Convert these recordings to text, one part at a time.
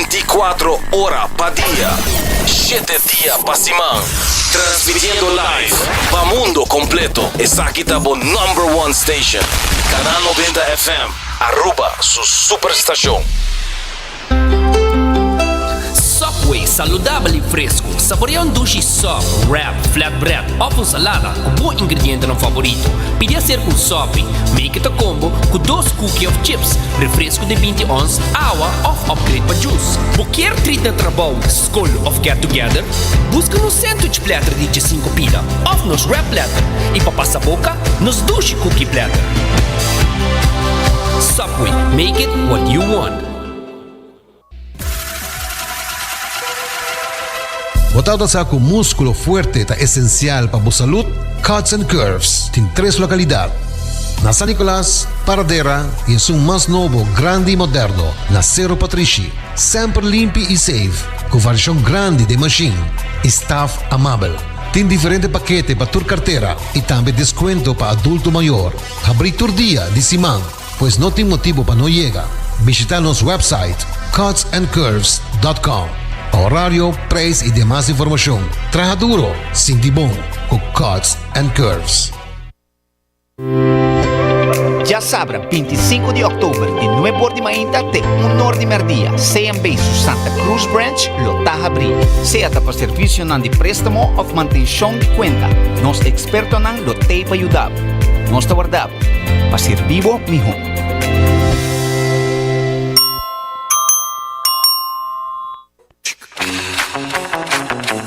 24 horas pa día, 7 días pa semana. Transmitiendo live pa mundo completo. Es aquí tabo #1 station. Canal 90 FM. Aruba, su superestación. Subway, saludable e fresco. Saboreia um sushi soft, wrap, flatbread, ou salada com bom ingrediente no favorito. Pide ser com sopi, make it a combo com 2 cookies of chips, refresco de 20 ons, água ou upgrade para juice. Qualquer treat na trabalho, school of get together, busca no sandwich platter de 5 pila, ou nos wrap platter. E para passar boca, nos sushi cookie platter. Subway, make it what you want. Botado sa ako músculo fuerte ta esencial para bu salud, Cuts and Curves, tin 3 lokalidad. Na San Nicolas, Paradera e em seu mais novo, grande e moderno, na Cerro Patrici. Sempre limpi e safe, com variação grande de machine e staff amável. Tem diferente paquete para tur carteira e também desconto para adulto maior. Abrir tur dia de semana, pois não tem motivo para não chegar. Visitar nosso website cutsandcurves.com. Horario, preço e demais informação. Traja duro, sinti bom, com Cuts and Curves. Já sabrá, 25 de outubro, de 9 horas de manhã até 1 hora de meio-dia, CMB Santa Cruz Branch, lo está abrindo. Seja para serviço de préstamo ou manutenção de conta, nós expertos lo tem para ajudar. Nós te guardamos para ser vivo melhor.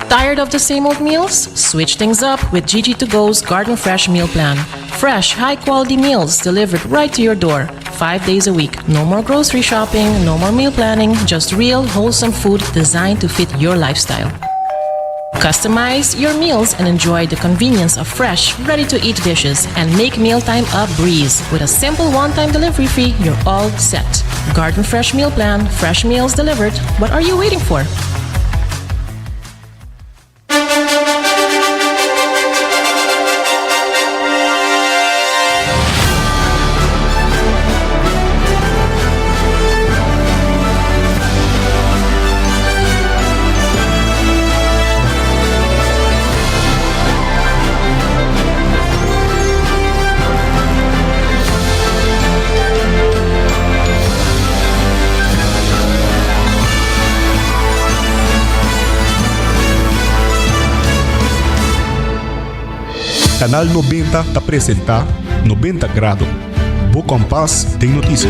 Tired of the same old meals? Switch things up with GG2Go's Garden Fresh Meal Plan. Fresh, high-quality meals delivered right to your door, 5 days a week. No more grocery shopping, no more meal planning, just real, wholesome food designed to fit your lifestyle. Customize your meals and enjoy the convenience of fresh, ready-to-eat dishes and make mealtime a breeze. With a simple one-time delivery fee, you're all set. Garden Fresh Meal Plan, fresh meals delivered. What are you waiting for? Canal 90 te apresenta 90 Grado. Bo Compass tem notícia.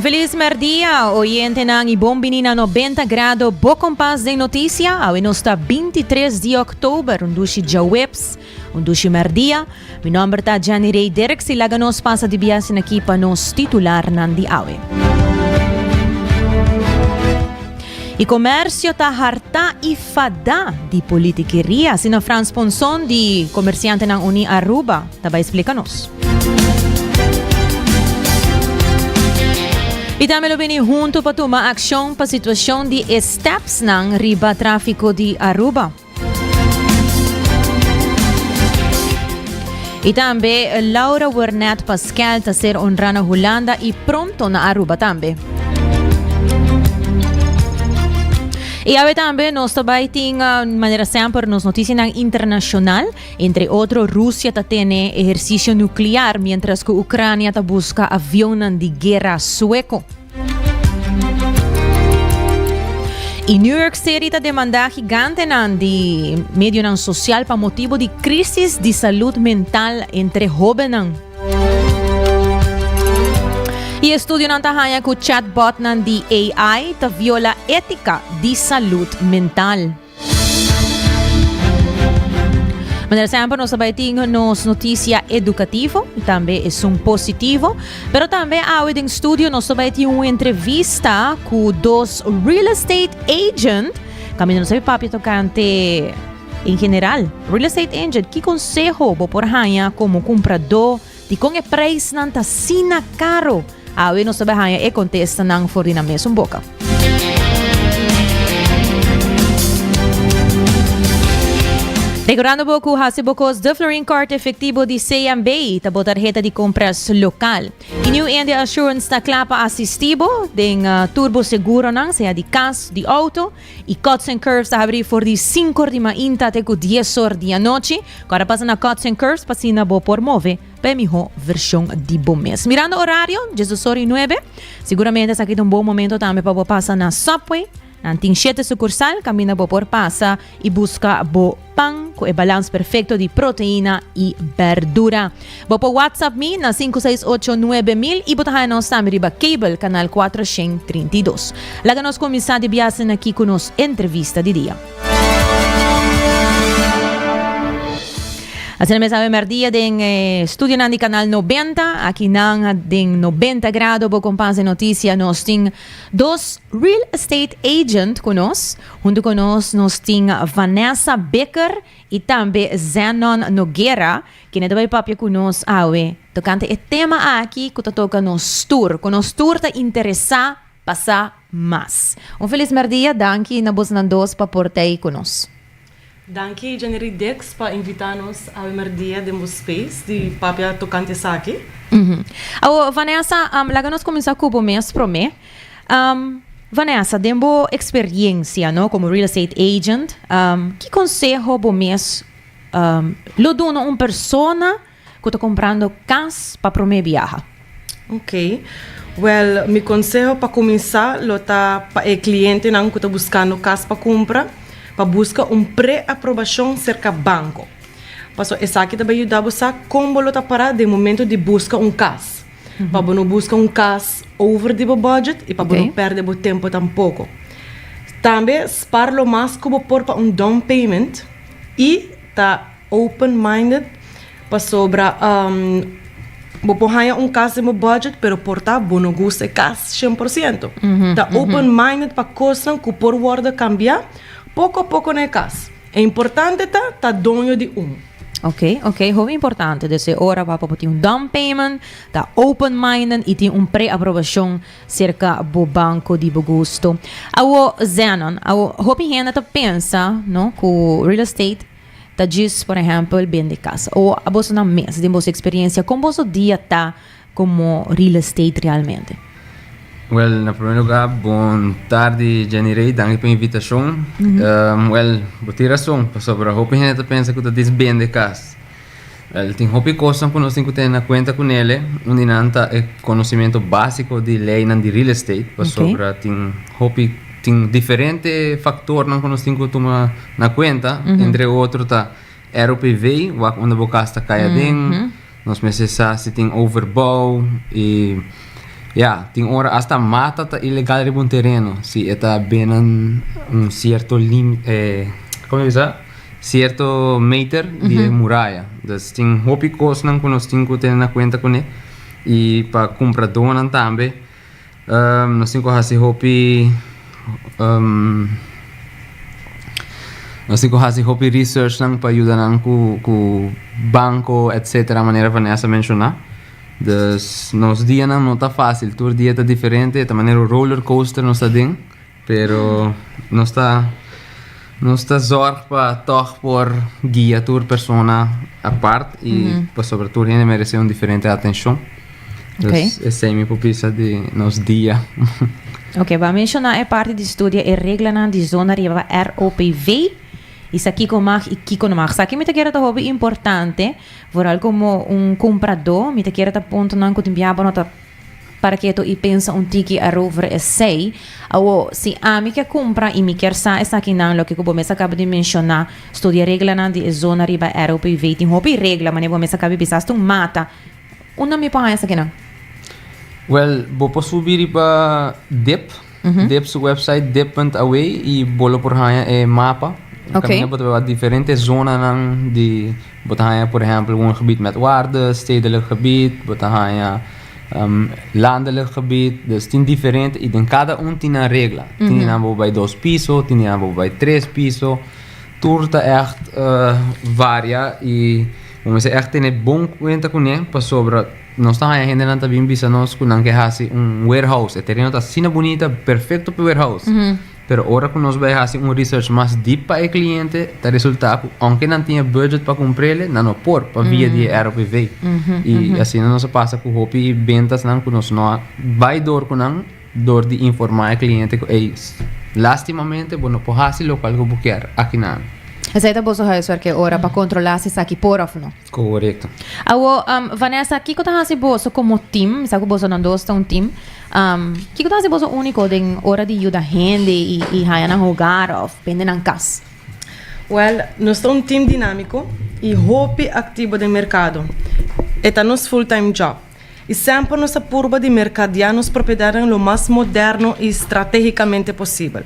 Feliz merdia, oyente ng Ibombini na 90 Grado, Bo Compass de notícia, ao está 23 de outubro, undushi Jaweps, undushi merdia. Mi nome está Jani Ray Derek, silaga nos passa de bias na equipa nos titular nandi awe. E comércio tá harta e fada de politiqueria, sina Franz Ponson, de comerciante ng Uni Aruba, taba explica-nos. E também veni junto para tomar ação para a situação de steps ng riba tráfico de Aruba. E também Laura Wernet Pascal ta ser honrada na Holanda e pronto na Aruba também. E a também nós também tem maneira sempre nos notícias internacional, entre outros, Rússia está tendo exercício nuclear, mientras que a Ucrânia está busca avião de guerra sueco. E New York City está demandando gigante de meio social para motivo de crise de saúde mental entre jovens. E estudo não está que o chatbot de AI está viola ética de saúde mental. Mas sempre nós também nos notícia educativa, também é positivo, pero também há um estudo nós também uma entrevista com dois real estate agent, que não sabe papi tocante em geral, real estate agent, que consejo vou por hanha como comprador, de com é preço não tá sina caro, nós também hanha e contesta não for na mesma boca. Recordando pouco, hasibokos de Florin Card efetivo de CMB, tabo tarjeta de compras local. E New India Assurance na klapa assistivo, den turbo seguro nang, seja de cas, de auto, e Cuts and Curves ta abrir for de 5 de mainta até com 10 horas de noite. Agora passa na Cuts and Curves, pasina bo por move, pemiho versão de bom mês. Mirando horário, 18:09, seguramente essa aqui é um bom momento também para passar na Subway. Nanting 7 sucursal, camina bo por passa e busca bo pão com o balanço perfeito de proteína e verdura. Bo por WhatsApp me na 5689000 e botahan nos Samiriba Cable, canal 432. Laga nos começar de viagem aqui com nos entrevista de dia. Assim mesmo a merdia den estúdio na canal 90, aqui na den 90 graus, bo companhia notícia, nós tem dois real estate agent conosco, junto conosco nós tem Vanessa Becker e também Zenon Nogueira, que não vai papia conosco, tocante o tema aqui que toca nos tour, que nos tour te interessa passar mais. Feliz merdia, danke na bos nandos para portar conosco. Danke, January Dex, para invitar-nos ao merdia de meu space, de papia tocante aqui. Vanessa, laga nós começar com o mês pro mim. Vanessa, dembo experiência, no, como real estate agent, que conselho o mês lo dono uma persona que está comprando casa para pro mim viajar? Ok. Well, meu conselho para começar, lo tá para o cliente não que está buscando casa para comprar, para buscar pré-aprovação cerca banco. Passo essa aqui também ajuda você como lo tá para de momento de buscar casa. Para não buscar casa over the budget e para não perder o tempo tampouco. Também sparlo mais como por para down payment e tá open-minded para sobra vou haya casa no budget, pero porta não gosta casa 100%. Tá open-minded para coisas que por word cambiar pouco a pouco na casa. É importante tá dono de Ok, muito importante. Desse hora para ter down payment, tá open-minded e tem pré-aprovação cerca do banco de gosto. Awo Zenon, hopi gente tá pensa, no, com real estate, tá diz, por exemplo, bem de casa. Ou a vossa na mesa, de vossa experiência, como vosso dia tá como real estate realmente? Well, na primeiro lugar, boa tarde, January, danke pela invitação. Well, boa razão, sobre a roupa gente pensa que tu bem de casa. Well, tem roupa coisa que nós temos que ter na conta com ele, onde não é conhecimento básico de lei de real estate, sobre tem roupa tem diferentes fatores que nós temos que tomar na conta, entre outros tá ROPV, onde a casa está caída, nós precisamos se tem overbow e tem hora hasta mata tá ilegal de um terreno, se está bem certo limite, como é isso? Certo meter de muralha. Então tem roupa coisas que nós temos que ter na conta com ele e para comprador também, nós temos que fazer roupa nós temos que fazer roupa research para ajudar com o banco, etc. A maneira Vanessa mencionar. Dus nos dias não está fácil, todo dia está diferente, de maneira roller coaster não está dentro, pero não está zorg para toch por guia tour persona a parte e para sobretudo ele merece diferente atenção. Dus essa é minha popisa de nos dias. Ok, va mencionar é parte de estudo e regra na de zona riba ROPV. Isso aqui como e Kiko no Isso aqui me quer tá hobby importante, vooral como comprador, me quer tá ponto não que timbiaba nota para que tu e pensa tiki over é sei, ou se a me quer compra e me quer sa essa aqui não, lo que como me acaba de mencionar, estudia regra na de zona riba ROPV, tem hobby regra, mas me acaba de pensar mata. Não me põe essa aqui não. Well, vou subir para DEP, DEP su website dep.away e bolo por hanya é mapa. Okay. Kami hebben diferentes zones ng die botahaya, por exemplo, een gebied met waarde, stedelijk gebied, botahaya, landelijk gebied. Dus tien diferente, e in cada tina regla. Tina bij 2 piso, tina bij 3 piso. Turta echt varia e vamos dizer echt tem bom conta com ele para sobra. Nós estamos aí ainda não tá bem bisa nós com que hasi warehouse. O terreno tá sina bonita, perfeito para warehouse. Pero ahora que nós vai fazer research mais deep para o cliente, tá resultado, aunque não tinha budget para comprarle, não por para via de ROPV. E assim nós passa com hobby e vendas não que nós não vai dor com não dor de informar o cliente que lastimamente bueno por fazer local que buquear aqui não. Essa é a boa coisa que ora para controlar se aqui por ou não. Correto. Vanessa, que tá assim boa como team, sabe que boa não dosta team. Que tá assim boa único de hora de ajuda gente e haya na jogar of pende na casa. Well, nós somos team dinâmico e hobby ativo do mercado. É nosso full-time job. E sempre nos apurba de mercadear nos propriedades o mais moderno e estrategicamente possível.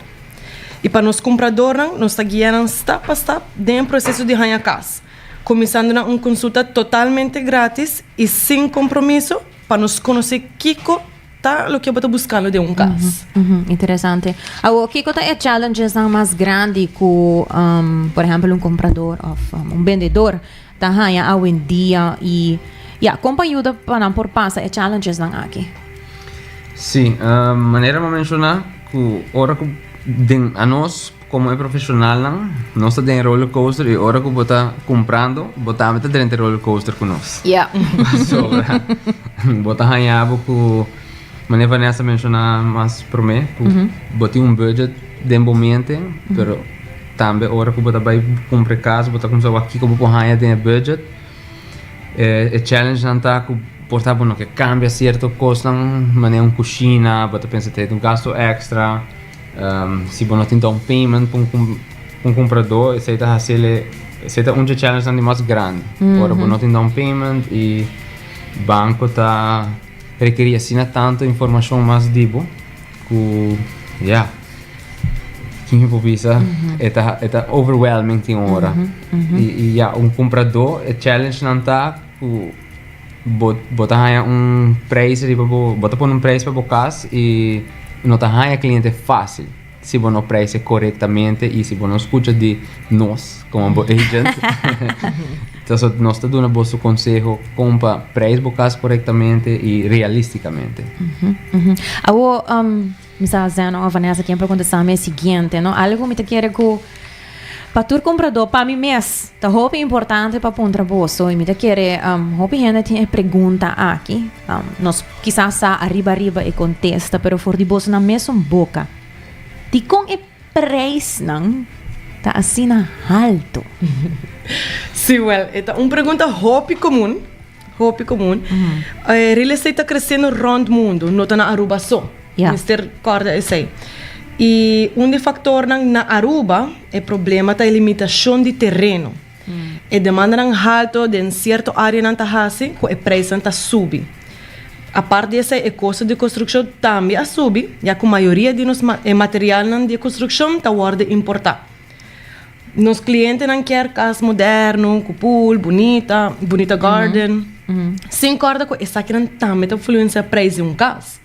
E para os compradores, nós estamos guiando step a step dentro do processo de ganhar casa. Começando uma consulta totalmente grátis e sem compromisso para nos conhecer Kiko tá o que eu estou buscando de casa. Interessante. O Kiko tá challenges mais grande que, por exemplo, comprador ou vendedor tá ganhando hoje em dia e como ajuda para por passar challenges não aqui. Sim, maneira de mencionar que ora que a nós, como é profissional, nós temos roller coaster e hora que bota comprando, botamos dentro do roller coaster com nós. Sobra. Bota ganhava que maneira Vanessa mencionar mais para mim, botei budget de momento, pero também hora que bota vai comprar casa, bota começar aqui como por ganhar de budget. Challenge não tá que portar bueno que cambia certo coisa, maneira cozinha, bota pensa ter gasto extra. Se você tem down payment para comprador, esse é um challenge mais grande. Agora, você não tem down payment e o banco está requer assim tanta informação mais dibo que quem for visa é overwhelming tem hora. E comprador é challenge não está que botar preço bota por preço para casa e não está ganhando cliente fácil se você não preço corretamente e se você não escuta de nós como agent. Então nós estamos dando bom conselho compra preço para casa corretamente e realisticamente. Me está dizendo a Vanessa que a pergunta é a seguinte, não? Algo me quer que para tu comprador para mim mês tá roupa importante para pôr bolso e me quer roupa ainda tem pergunta aqui nós quizás arriba e contesta pero for de bolso na mesma boca de com é preço não tá assim alto. Sim, well, é uma pergunta hobby comum. Real estate está crescendo round mundo, não está na Aruba só. Mr. Corda é sei. E fator na Aruba é problema da limitação de terreno. E demanda alto de certa área na Tahasi, que o preço está subindo. A parte dessa é custo de construção também sube, já que a maioria de nos material de construção está sendo importado. Nos clientes não querem casa moderno, com pool, bonita garden. Sem corda que essa aqui também influencia o preço de casa.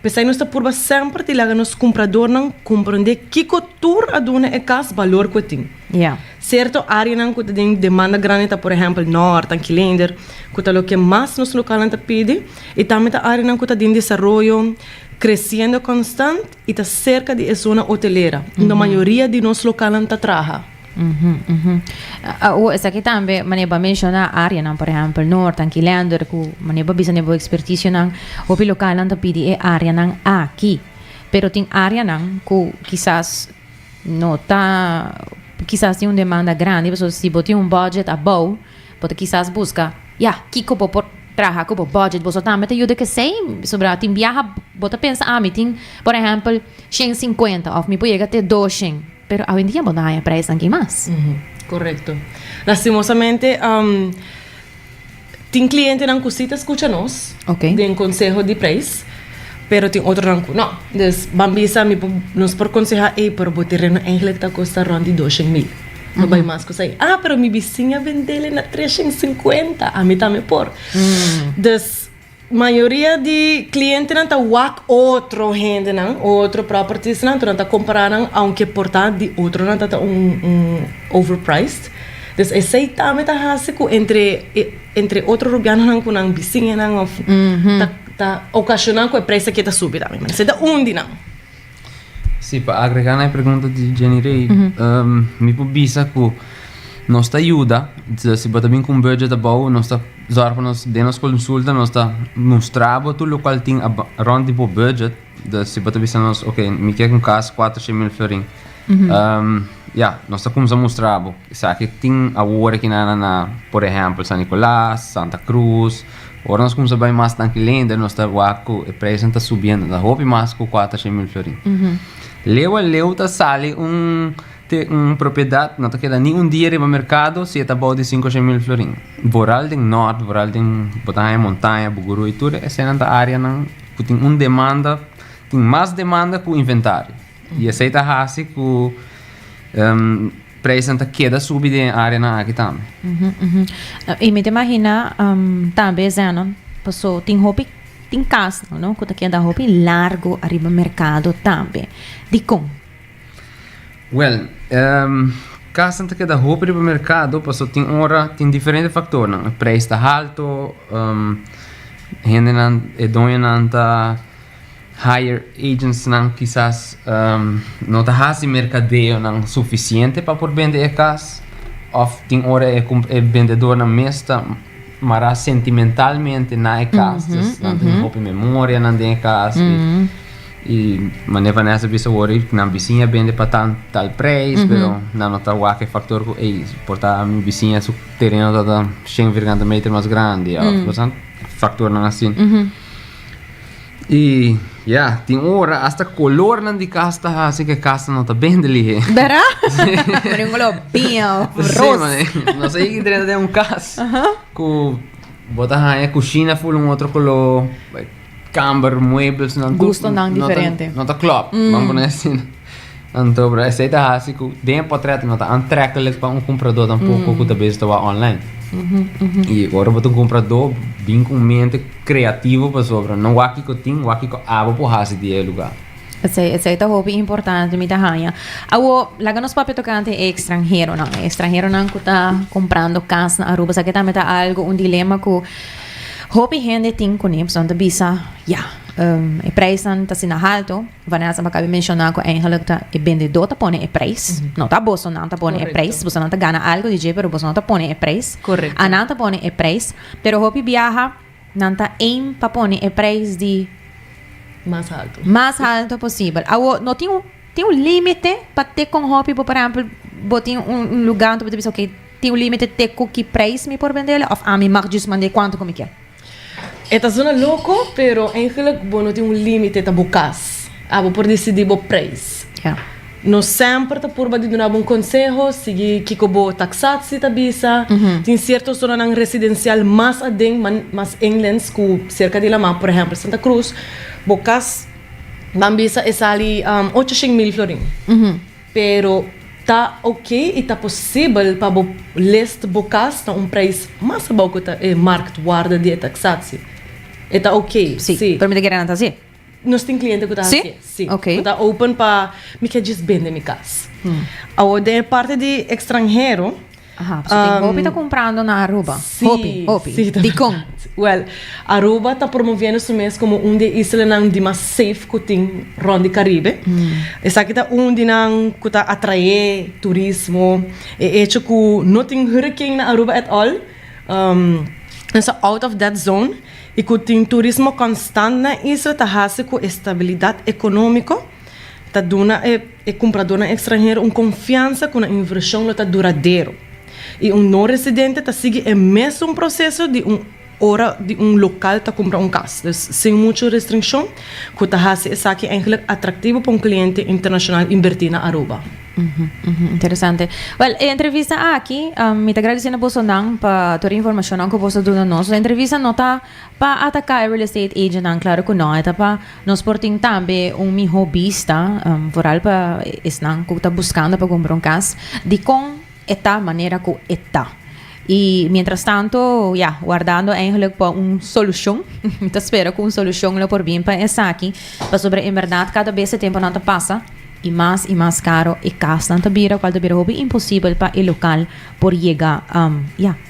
Pensei nós por sempre te laga nos comprador não compreender que cultura a dona é casa valor que tem. Certo área não que tem demanda grande tá por exemplo norte, Anquilander, que tá o que mais nos local não pede e também tá área não que tá em desenvolvimento crescendo constante e tá cerca de zona hoteleira. Na maioria de nos local não tá trabalha. Essa aqui também, maneba mencionar área, não, por exemplo, norte, Anquilander, que maneba bisa nebo expertise não, o local não pedi é área não aqui. pero tem área não que quizás tem uma demanda grande, porque se você tem um budget above, você quizás busca, kiko por trabalhar com o budget, você também te ajuda que sei, sobre tem viaja, você pensa, me tem, por exemplo, 150, ou me pode ter 200, pero hoje em dia você não para isso aqui mais. Correcto. Lastimosamente, tem cliente que cosita escucha nós, de consejo de preço, pero tem outro não. Não, dus bambisa nos por aconselhar, pero o terreno eigenlijk tá custa rond de 200,000. Não vai mais que isso. Pero mi vizinha vendele na 350, a mim também por. Dus maioria de clientes não tá wak outro gente não, outro properties não tá comprando, aunque portar de outro não tá overpriced. Dus esse também tá assim entre outro rubiano não com ang vizinha não tá ocasionando que o preço que tá subindo também, mas é onde não. Sim, para agregar na pergunta de Jenny Ray, me pubisa que nós tá ajuda, se você bem com budget above, nós tá zorpa nós de nos consulta, nós tá mostrando tudo o qual tem around tipo budget, se você bisa nós, me quer com casa 400,000 florin. Nós tá começando a mostrar, sabe que tem a hora que na, por exemplo, San Nicolás, Santa Cruz. Ora nós começamos a ver mais tranquilamente, nós está o preço está subindo, da roupa mais com 400,000 florin. Leu tá sale propriedade, não tá queda nem dia no mercado, se está bom de 500,000 florin. Boral de norte, boral de botar em montanha, Buguru e tudo, essa é a área não tem demanda, tem mais demanda que o inventário. E essa tá assim que preço não queda subir de área na aqui também. E me imagina também Zenon, passou tem roupa tem casa, não? Que aqui anda roupa largo arriba mercado também. De como? Well, casa não queda roupa arriba mercado, passou tem hora tem diferentes fatores, não? O preço está alto, gente não é dona não tá higher agents não quizás não tá fazendo mercadeio não suficiente para por vender a casa, ou tem hora é vendedor na mesta, mas sentimentalmente na casa, não tem roupa memória não tem casa e maneira nessa bisa hora na vizinha vende para tal preço, pero não tá o que fator que portar a minha vizinha su terreno tá 100 metros mais grande, portanto fator não assim. E tem hora hasta color não de casa assim que casa não tá bem dele. Verá? Mas um color bem rosa. Não sei que dentro de casa. Com botar a cozinha full outro color, camber, muebles não gosto não diferente. Não tá club, vamos por assim. Então, para essa tá assim que dentro portrait não tá atrackable para um comprador tampouco que talvez está online. E agora você comprador bem com mente criativo para sobre não aqui que tem aqui que aba por hasi de lugar. Essa é roupa importante me dá ranha. Awo laga nos papel tocante estrangeiro não que tá comprando casa na Aruba, sabe também tá algo um dilema que roupa gente tem com eles onde bisa o preço está sendo alto. Vanessa acaba mencionar que eigenlijk tá o vendedor tá põe o preço. Não tá bolso não tá põe o preço. Você não tá ganha algo de jeito, mas você não tá põe o preço. Correto. A não tá põe o preço, pero roupa viaja não tá para põe o preço de mais alto possível. Não tem um limite para ter com roupa, por exemplo, botar um lugar onde você pensa, tem um limite de ter que preço me por vender, ou a mim mag just mandar quanto como que é. Esta zona louco, pero eigenlijk não tem um limite para bucas. Por decidir o preço. Nós sempre tá por de dar um conselho, seguir que como taxado se tá bisa. Tem certas zonas não residencial mais adem, mais inlands que cerca de lá, por exemplo, Santa Cruz, bucas bambisa é ali 800,000 florin. Pero tá e tá possível para list bucas na preço mais baixo que tá market guarda de taxado. Está Sim. Para me dizer nada assim? Nós temos cliente que está aqui. Sim. Que está open para me quer just vender minha casa. De parte de estrangeiro. Você tem está comprando na Aruba? Sim. De como? Well, Aruba está promovendo isso mesmo como de islas de mais safe que tem rond Caribe. Essa aqui está de não que está atrair turismo. É hecho que não tem hurricane na Aruba at all. It's out of that zone. E com o turismo constante na isla, está hasi com estabilidade econômica, está dando comprador estrangeiro confiança com a inversão está duradouro. E não residente está seguindo o mesmo processo de hora de local está comprar casa. Dus, sem muita restrição, que está hasi é aqui eigenlijk atrativo para cliente internacional invertir na Aruba. Interessante. Well, a entrevista aqui, me está agradecendo a você para toda a informação que você deu a nós. A entrevista não está para atacar a real estate agent, claro que não. Está para nós portem também meu hobbyista, foral para esnan que está buscando para comprar casa, de com esta maneira que está. E, mientras tanto, guardando eigenlijk para uma solução, me espero que uma solução por bem para essa aqui, para sobre, em verdade, cada vez o tempo não passa, e mais caro e casa não bira, qual bira hobby impossível para o local por chegar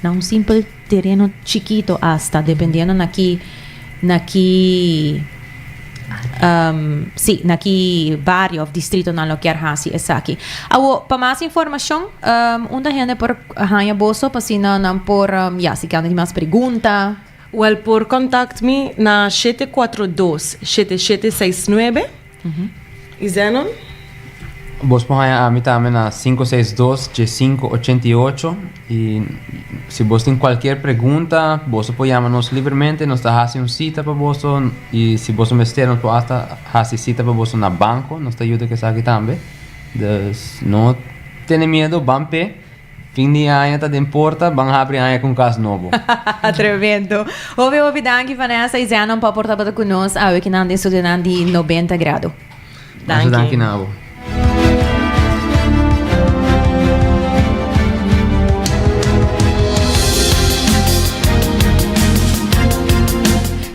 na um simples terreno chiquito hasta, dependendo naqui barrio, distrito na lo que hasi essa aqui. Para mais informação, onde gente por hanha bolso, para se não por, se querem mais pergunta. Well, por contact me na 742-7769. E Zenon? Vos podem a mim também na 562-588 e se vos tem qualquer pergunta, vos pode chamar-nos livremente, nós está fazendo uma cita para vos e se vos mester, nós podemos fazer cita para vos na banco, nós está ajuda que está aqui também. Então, não tenha medo, vamos pé. Fim de ano está de porta, vamos abrir ano com caso novo. Tremendo. Ouve, danke Vanessa e Zenon para portar para conosco, que não estudante de 90 graus. Danke nabo.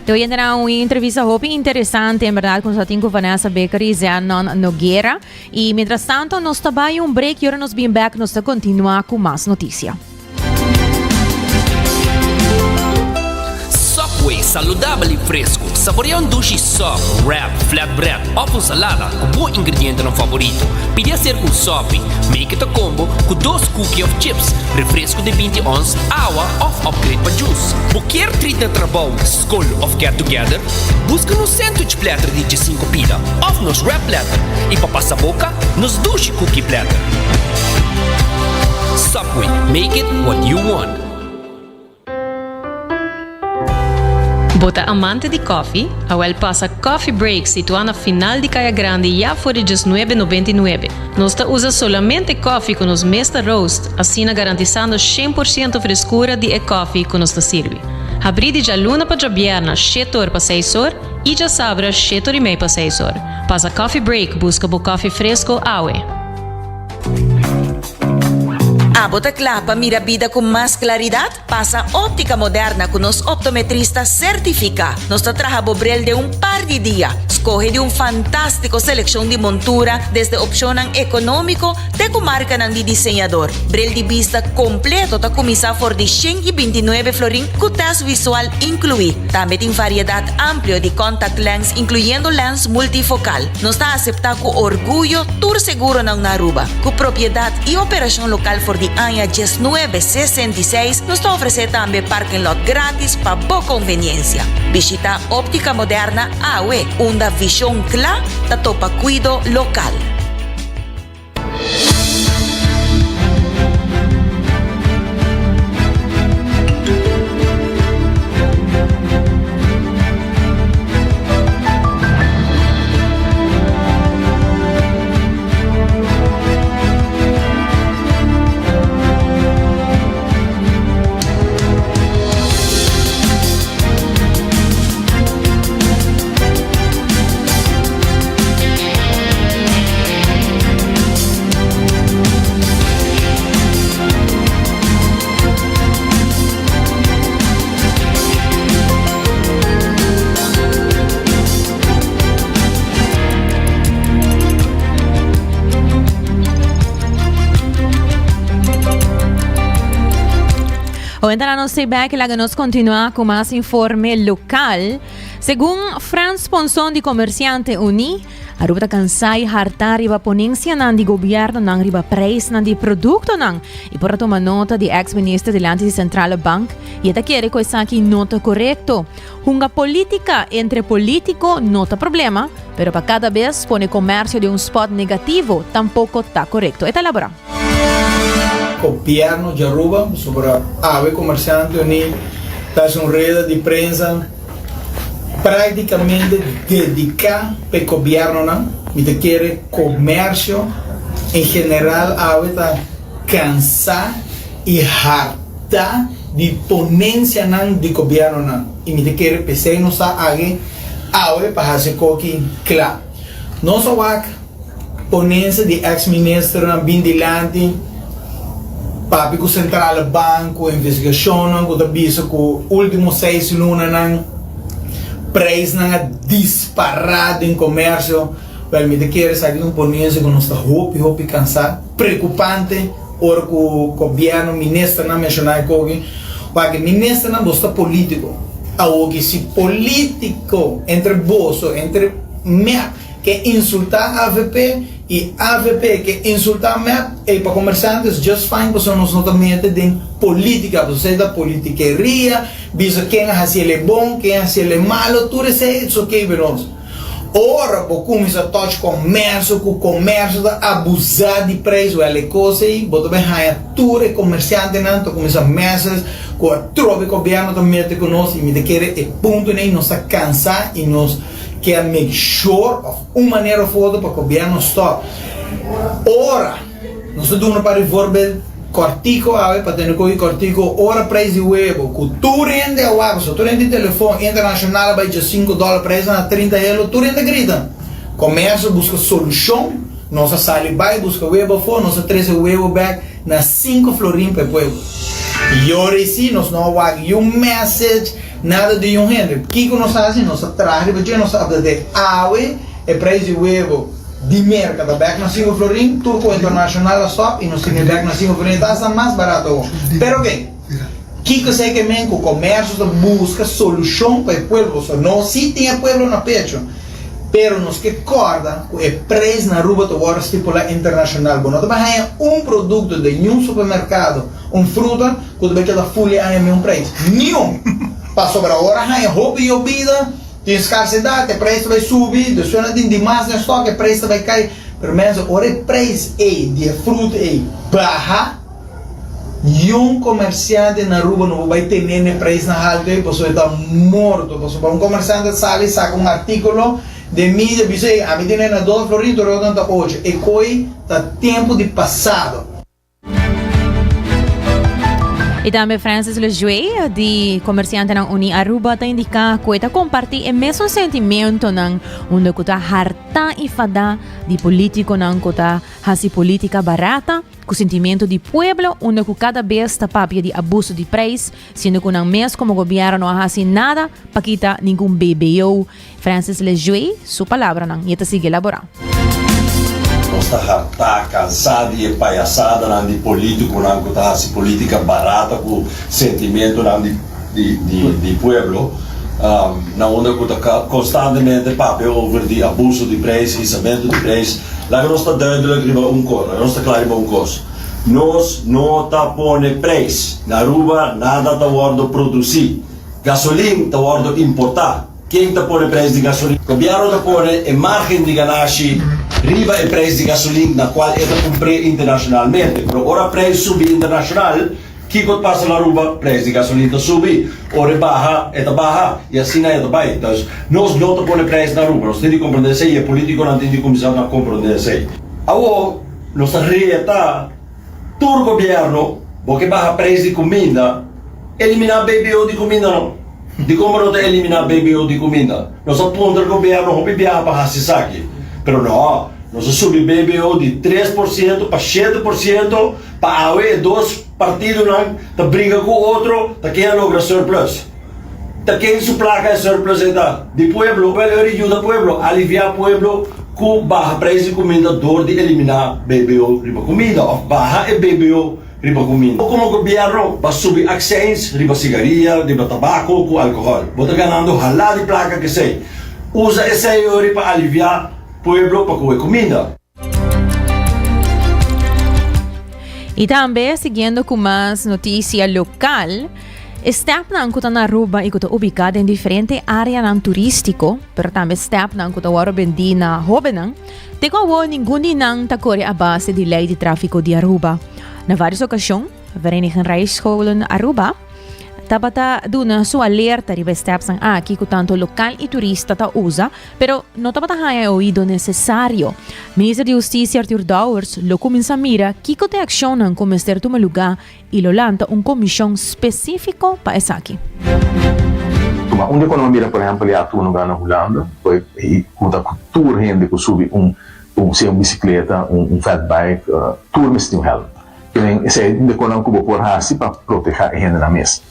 Hoy tendrá una entrevista muy interesante, en verdad, con Vanessa Becker y Zenon Nogueira. Y mientras tanto, nos está un break y ahora nos viene back, nos continúa con más noticias. Subway, saudável e fresco. Saboreia dushi soft, wrap, flatbread, ou salada com bom ingrediente no favorito. Pide ser sopi, make it a combo com 2 cookies of chips, refresco de 20 ons, água ou upgrade para juice. Qualquer treat na trabalho, school of get together, busca no sandwich platter de 5 pila, ou nos wrap platter. E para passar boca, nos dushi cookie platter. Subway, make it what you want. Bota amante di coffee, awel passa Coffee Break situado na final de Caia Grande já for de $19,99. Nós usa solamente coffee com os mesta roast, assim garantizando 100% frescura de coffee que nos serve. Abri de já luna para viernes, 7 horas para 6 horas, e já sabra 7 horas e meia para 6 horas. Passa Coffee Break, busca por coffee fresco, awe. Bota clapa, mira vida con más claridad. Pasa óptica moderna con los optometristas certificados. Nos trabaja bobrel de un par de días. Escoge de un fantástico selección de montura desde opción económico de comarca de diseñador. Brel de vista completo ta comisa for de 129 florín con test visual incluido. También tiene variedad amplia de contact lens incluyendo lens multifocal. Nos está aceptado con orgullo tour seguro en Aruba. Con propiedad y operación local for de año 1966 nos ofrece también parking lot gratis para boa conveniencia. Visita Óptica Moderna AWE, una visión clara da topa cuido local. Entrando no back, la que nos continúa con más informe local. Según Franz Ponson di Comerciante Uni, aruba kansai harta riba ponência nan di governo nan riba preço nan di produto nan. E por tomar nota di ex-ministro delante di Central Bank, e eta quer coisa aqui nota correto. Uma política entre político nota problema, pero para cada vez pone comércio de spot negativo, tampouco tá correto. Eta labora. Governo de Aruba, sobre a comerciante Uni, faz rede de prensa praticamente dedicada para o governo, não? E quer comércio em geral, está cansado e harta de ponência do governo, não? E me quer pensar não está alguém para fazer coque claro. Não só a ponência de ex-ministro bem dilante, papi com Central Banco, investigação, com a bisa com últimos 6 lunas, preço disparado em comércio, para me querer sair de ponência que nós está roupa cansado, preocupante, ora que o governo, ministro não mencionar coque, porque ministro não gosta político, algo se político entre bolso, entre MEP, que insultar a AVP e AVP que insultar MEP, e para comerciantes, just fine, porque nós não estamos em política, você da politiqueria, bisa quem é bom, quem é malo, tudo isso é ok para nós. Ora, por começar a tocar comércio, que o comércio está abusado de preço, é coisa aí, você vai ganhar tudo, comerciante não, começa a meses, com a troca governo também com nós, e me quer é ponto nem nós está cansado e nós quer make sure of uma maneira ou outra para o governo stop. Ora, nós estamos para desenvolver cortico, para ter cortico, ora preço de huevo, que tu rende a huevo, se tu rende telefone internacional vai de $5 preço na 30 euros, tu rende grita. Comércio busca solução, nossa sala vai busca huevo fora, nossa 13 huevo back na 5 florim per huevo. E ora sim, nós não vamos message, nada de gente. O que nós fazemos? Nós trazemos, nós falamos de água, e preço de huevo de mercado, back na 5 florim, turco internacional stop, e nós temos back na 5 florim, está mais barato. Pero bem, o que você quer que o comércio busca solução para o povo, não se tem povo na pecho, pero nos que corda, o preço na rua do agora estipula internacional, não te vai produto de um supermercado, fruta, que você vai folha a preço, nenhum. Para sobre a hora, roupa e bebida, tem escassidade, o preço vai subir, depois tem demais de estoque, o preço vai cair. Pelo menos, o preço de fruta é baixo, e comerciante na rua não vai ter nem preço na alta, a pessoa está morto. Comerciante sai, saca artículo de mídia, diz, a mim tem na 2 florim, eu estou 8. E coi está tempo de passado. E também Francis Lejuei, de comerciante ng Uni Aruba, ta indica que está compartilhando o mesmo sentimento ng onde que está harta e fada de político ng que está hasi política barata, com sentimento de pueblo, onde que cada vez está papia de abuso de preço, sendo que não mês como governo não hasi nada para quitar nenhum BBO. Francis Lejuei, sua palavra não, e está sigue elaborando. Está cansado e palhaçada de político, que está política barata com sentimento de pueblo, na onde que está constantemente papel over de abuso de preço, isolamento de preço. Lá que nós está duidelijk coisa, nós está claro coisa. Nós não está pondo preço na rua, nada está sendo produzido. Gasolina está sendo importado. Quem está pondo preço de gasolina? O governo está pondo a margem de ganância riba o preço de gasolina, na qual é comprado internacionalmente. Mas agora o preço subir internacional, o que passa na rua? O preço de gasolina subir. Ora barra, e assim é também. Então, nós não estamos pondo preço na rua, nós temos que compreender isso, e a política não tem que começar a compreender isso. Agora, nossa reta, todo o governo, porque barra preço de comida, eliminar BBO de comida não. De como não eliminar BBO de comida? Nós apontamos o governo, não viajar para esse saque. Pero não, nós subimos BBO de 3% para 7%, para haver 2 partidos que brigam com o outro, que quem logra surplus. Quem suplaca é surplus de pueblo, ele ajuda o pueblo, aliviar o pueblo com barra preço de comida, dor de eliminar BBO de comida, ou barra e BBO riba comida. O como gobyerno, ba subir accents, riba sigarilha, riba tabaco, com alcohol. Bota ganando halal de placa que sei. Usa esse aí para aliviar pueblo para comer comida. Y también, siguiendo con más noticia local, step na ang kuta na Aruba ikuta ubicada en diferente área ng turístico, pero también step na ang kuta waro bendi na hobenang, teko wo ninguno nang takore a base di lei di tráfico di Aruba. Na várias ocasiões, Vereniging Rijscholen Aruba, tabata duna su alerta riba steps ang aqui ku tanto local e turista ta usa, pero no tabata haya oído necessário. Ministro de Justiça Arthur Douwers lo começa mira kiko te accionan como ester tuma lugar e lo lanta comissão específico para essa aqui. Uma economia, por exemplo, ali atua no lugar na Holanda, foi muita cultura rende que subi se bicicleta, fat bike, tour mas tem help. Esse é de quando eu vou por assim para proteger a renda na mesa.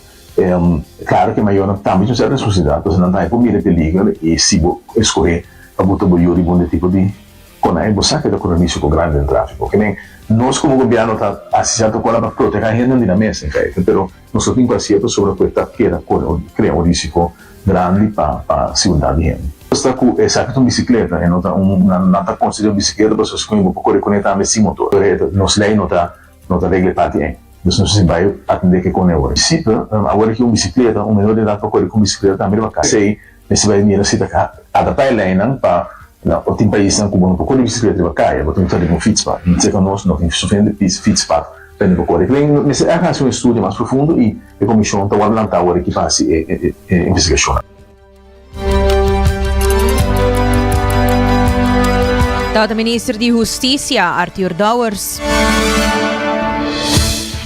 Claro que maior também tem certa responsabilidade, porque não dá para mirar perigo e se escolher para botar o yuri bom tipo de quando é você que dá com risco grande no tráfego, que nem nós como governo está assistindo para proteger a renda na mesa, pero nós temos que ser sobre a que cria risco grande para a segurança de renda. Está com essa bicicleta, é não está considerando bicicleta para as coisas para conectar a sem motor. Nós lei não está regra parte em. Então não se vai atender que com agora. Se agora que bicicleta, menor de idade para correr com bicicleta também vai cá. Sei, se vai mirar se tá adaptar a lei não para o tem país não como para correr bicicleta vai cá, vai ter um fietspad. Não sei que nós não temos suficiente fietspad para não correr. Mas é um estudo mais profundo e a comissão está lançando agora que faz investigação. Tata Ministro de Justiça Arthur Douwers.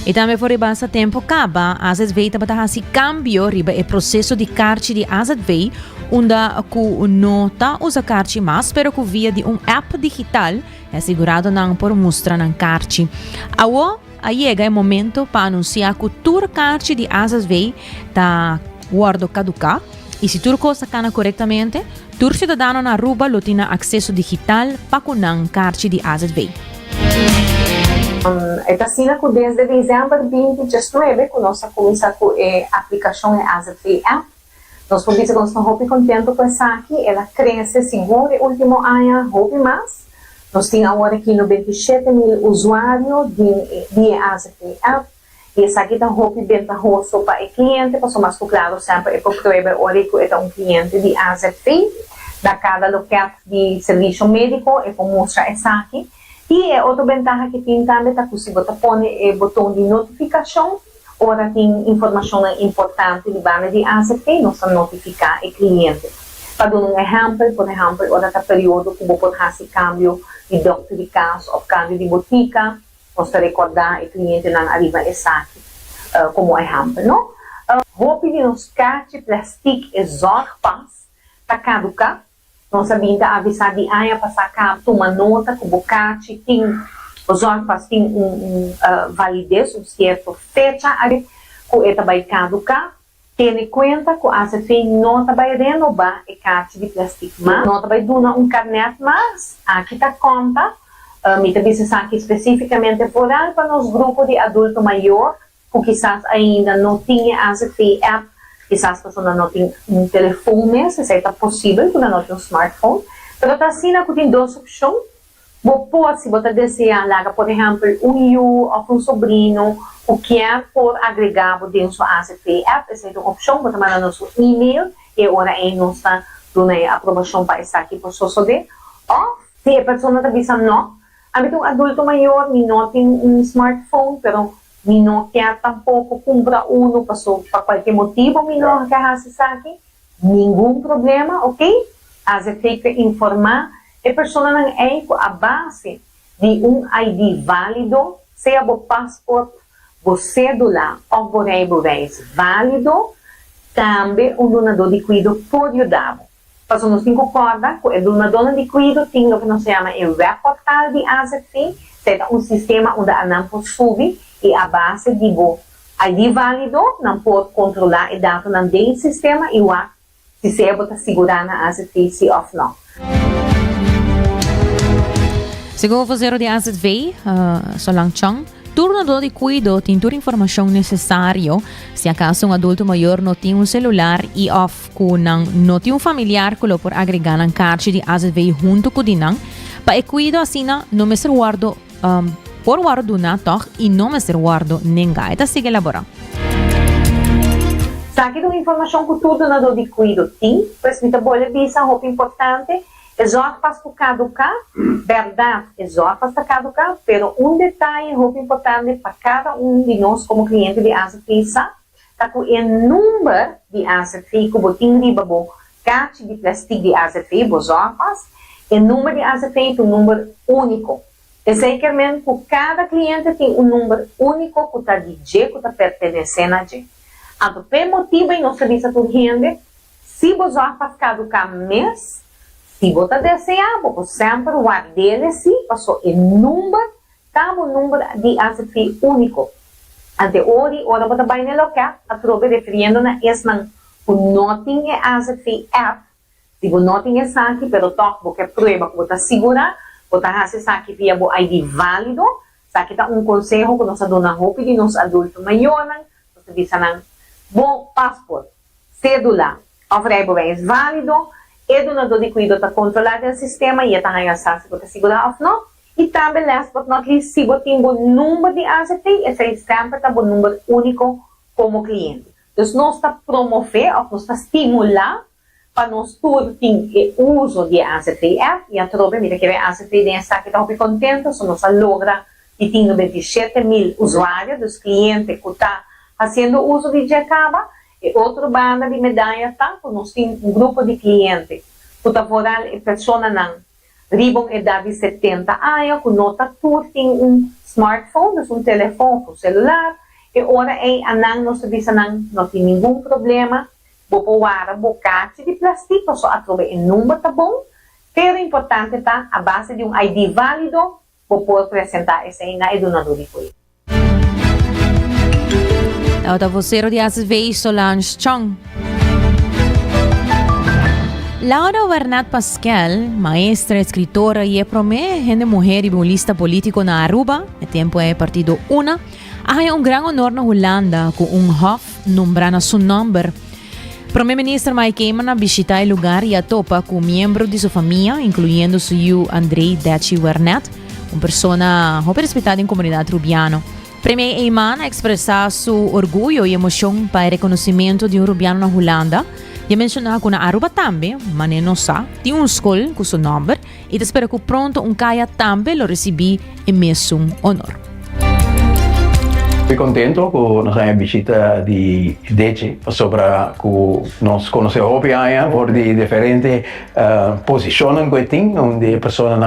E também for basta tempo acaba, AZV também hasi cambio riba e processo de carte de AZV, onde ku nota usa carte mas pero ku via de app digital é assegurado não por mostrar na carte. Awo chega o momento para anunciar que tur carte de AZV tá guardo caducar e se tur costa cana corretamente, tur cidadano na Aruba lo tina acesso digital para kunang carte de AZV. Assim, desde dezembro de 2019, que nós começamos com a aplicação da AZV App. Nós estamos muito contentes com essa aqui. Ela cresce, segundo o último ano, muito mais. Nós temos agora aqui 97 mil usuários de AZV App. E essa aqui está muito vantajoso para o cliente, porque mais claro sempre é para provar que é cliente de AZV. Da cada local de serviço médico, é para mostrar essa aqui. E outra vantagem que tem também é que você põe o botão de notificação, ora tem informação importante de banda de AZV, nós notificar o cliente. Para dar um exemplo, por exemplo, ora está período que você pode fazer cambio de doctor de casa ou cambio de botica, nós recordar o cliente não arriba essa aqui, como exemplo, não? Roupa de nos carte, plástico e zorgpas, está caducar. Nós sabemos avisar de aia para sacar uma nota que o bocate tem, os órgãos têm validez, certa fecha, que ele vai caducar, tendo em conta que a AZV não vai renovar a carte de plástico, mas não vai dar carnet, mas aqui está conta, me também se aqui especificamente foral para os grupos de adulto maior, que quizás ainda não tinha AZV App, quizás a pessoa não tem telefone, se é possível, porque não tem smartphone. Mas assim, tem duas opções. Se você desejar, por exemplo, ou sobrinho, o que é por agregar dentro da AZV App, essa é uma opção, você manda nosso e-mail, e agora é nossa aprovação para estar aqui por SOSODE. Ou, se a pessoa está dizendo, não, um adulto maior, não tem smartphone, pero não quer tampouco comprar para qualquer motivo, não quer acessar aqui, nenhum problema, ok? AZV quer informar a pessoa não é a base de ID válido, seja o passaporte, o cédula ou o reis válido, também donador de cuidado pode ajudar. Mas nós temos que concordar que o donador de cuidado tem o que nós chamamos de web portal de AZV, é sistema onde a não possui e a base de ID válido não pode controlar os dados do sistema e se você está segurando a AZV se ou não. Segundo o vocero de AZV, Solang Chong, turno de cuido tem toda a informação necessária se acaso um adulto maior não tem um celular e off não tem um familiar que por agregar na caixa de AZV junto com o dinang para cuido assim não me ser guardo por guardo na toch e não me ser guardo ninguém tá sigue elaborar. Sabe uma informação que tudo na do de cuido tem, pois me tá boa visa roupa importante. Exato para caducar, verdade, exato para caducar, pero detalhe muito importante para cada de nós como cliente de AZF, tá com o número de AZF que você tem de caixa de plástico de AZF, você faz, o número de AZF é um número único. Exatamente, cada cliente tem um número único que está de G, que está pertencendo a G. Então, por motivo, nós serviços por gente, se você faz caducar mês, se você desejar, você sempre guarda se passou o número, tá o número de AZF único. Até hoje, você vai no local, a troca referindo a esse não, não tem AZF app. Se você não tem esse aqui, pero toque, você prova que você segura, você faz esse aqui via o ID válido, aqui está conselho que nós damos na roupa de nós adultos maiores, nós dizemos, bom passaporte, cédula, oferece válido, e do donador de cuidado está controlado no sistema e está ganhando se você segura ou não. E também, last but not least, se você tem um número de AZF, esse sempre está um número único como cliente. Então, nós está promover, ou nós está estimular para nós todos ter o uso de AZF e a troca, mira que a AZF está aqui, está muito contente, so nós logra e tem 27 mil usuários, dos clientes que estão fazendo uso de Jacaba. E outra banda de medalha tá, nós temos um grupo de clientes que está fora e pessoa não ribam idade de 70 anos, que nota tour tem um smartphone, um telefone, um celular, e ora é anang nós dizem não tem nenhum problema, vou pôr bocate de plástico, só através o número tá bom, pero importante tá a base de um ID válido, vou poder apresentar esse aí na donador de cuidado. Auto vocero de AZV Solange Chong. Laura Bernat Pascal, maestra, escritora e promé de mulher e bolista político na Aruba, no tempo é partido UNA, há grande honor na Holanda com hof nombrando seu nome. Primeiro-ministro Mike Eamon visita o lugar e topa com membros de sua família, incluindo seu Andrei Daci Bernat, uma pessoa respeitada em comunidade rubiana. Premier Eamon expressa seu orgulho e emoção para o reconhecimento de rubiano na Holanda e mencionar que na Aruba também, mas não só, tem escola com seu nome e espera que pronto caia também lo recebi e mesmo honor. Estou contente com nossa visita de Deci sobre que nós conhecemos a por de diferentes posições que tem, onde pessoas